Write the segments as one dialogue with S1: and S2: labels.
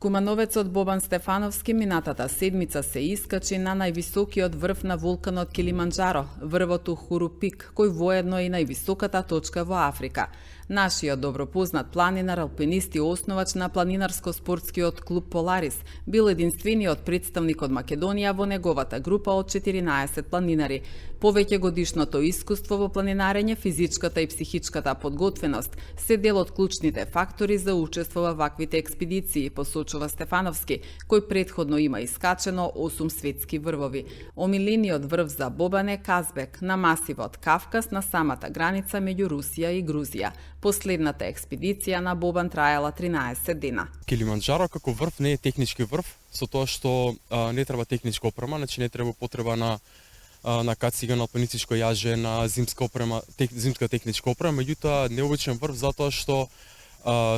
S1: Кумановецот Бобан Стефановски минатата седмица се искачи на највисокиот врв на вулканот Килиманџаро, врвот Ухуру Пик, кој воедно е и највисоката точка во Африка. Нашиот добро познат планинар, алпинист и основач на планинарско-спортскиот клуб Поларис бил единствениот представник од Македонија во неговата група од 14 планинари. Повеќе годишното искуство во планинарење, физичката и психичката подготвеност се дел од клучните фактори за учество во ваквите експедиции, посочува Стефановски, кој предходно има искачено 8 светски врвови. Омилениот врв за Бобан е Казбек, на масивот Кавказ на самата граница меѓу Русија и Грузија. Последната експедиција на Бобан траела 13 дена.
S2: Килиманџаро како врв не е технички врв, со тоа што не треба техничка опрема, значи не треба потреба на кацига, на алпинистичко јаже, на зимска опрема, зимска техничка опрема, меѓутоа необичен врв затоа што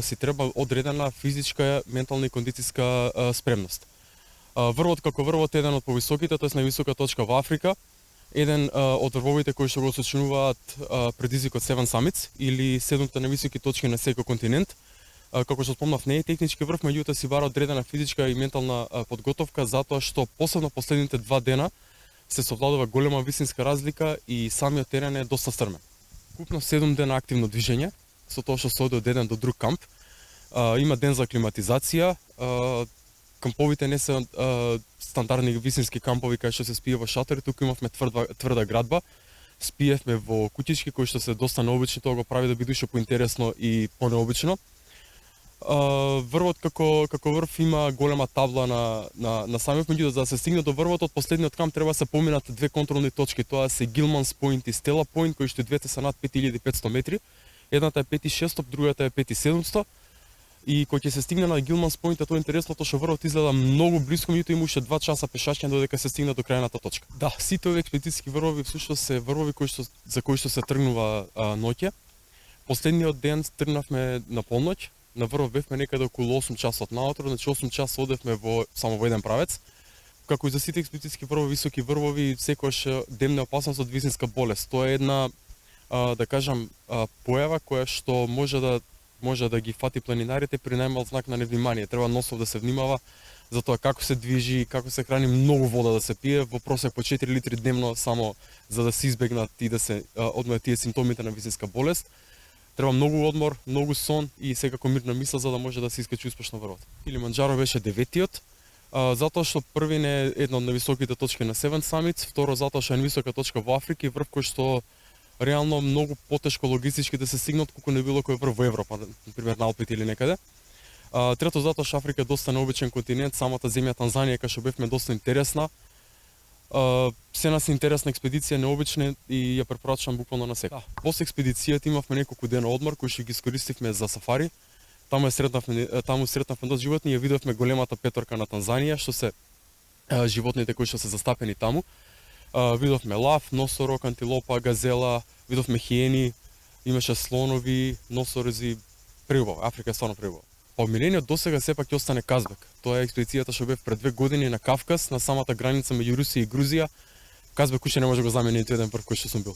S2: си треба одредена физичка, ментална и кондицијска спремност. Врвот како врвот е еден од повисоките, тоест највисока точка во Африка, еден од врвовите кои што го сочинуваат предизвикот Seven Summits или 7 највисоки точки на секој континент. Како што спомнав, не е технички врв, меѓутоа си бара одредена физичка и ментална подготовка затоа што посебно последните 2 дена се совладува голема висинска разлика и самиот терен е доста стрмен. Купно 7 дена активно движење, со тоа што се оди од еден до друг камп. Има ден за аклиматизација. Камповите не се стандардни висински кампови кај што се спие во шатори, туку имавме тврда градба. Спиевме во куќички кои што се доста необични, тоа го прави да биде уште поинтересно и понеобично. Врвот како врв има голема табла на самиот, меѓутоа за да се стигне до врвот од последниот камп треба да се поминат 2 контролни точки, тоа се Гилманс Пойнт и Стела Пойнт, кои што двете се над 5500 метри. Едната е 5600, другата е 5700. И кога ќе се стигне на Гилманс Пойнт, тоа е интересното што врвот изгледа многу блиско, меѓутоа има уште 2 часа пешачење додека се стигне до крајната точка. Да, сите овие експедициски врвови всушност се врвови за кои што се тргнува ноќе. Последниот ден тргнавме на полноќ, на врвов бевме некаде околу 8 часот наутро, значи 8 часа одевме само во еден правец. Како и за сите експедициски врвови, високи врвови, секогаш демне опасност од висинска болест. Тоа е една да кажам појава која што може да ги фати планинарите при најмал знак на невнимание. Треба носов да се внимава за тоа како се движи, како се храни, многу вода да се пие, во просек по 4 литри дневно само за да се избегнат и да се одмојат тие симптомите на висинска болест. Треба многу одмор, многу сон и секако мирна мисла за да може да се искачи успешно врвот. Килиманџаро беше 9-тиот, затоа што први не е една од највисоките точки на Seven Summits, второ затоа што е највисока точка во Африка и врв кој што реално многу потешко логистички да се стигнат колку не било кој врв во Европа, например на Алпите или некаде. Трето затоа што Африка е доста необичен континент, самата земја Танзанија кај што бевме доста интересна. Се нас интересна експедиција, необична и ја препорачувам буквално на секој. После експедицијата имавме неколку дена одмор кои што ги искористивме за сафари. Таму сретнавме доста животни и ја видовме големата петорка на Танзанија, што се животните кои што се застапени таму. Видовме лав, носорог, антилопа, газела, видовме хиени, имаше слонови, носорози, преубаво. Африка е стварно преубаво. Омилениот досега сепак ќе остане Казбек. Тоа е експедицијата што бев пред 2 години на Кавказ, на самата граница меѓу Русија и Грузија. Казбек уште не може да го замени ниту еден врв кој што сум бил.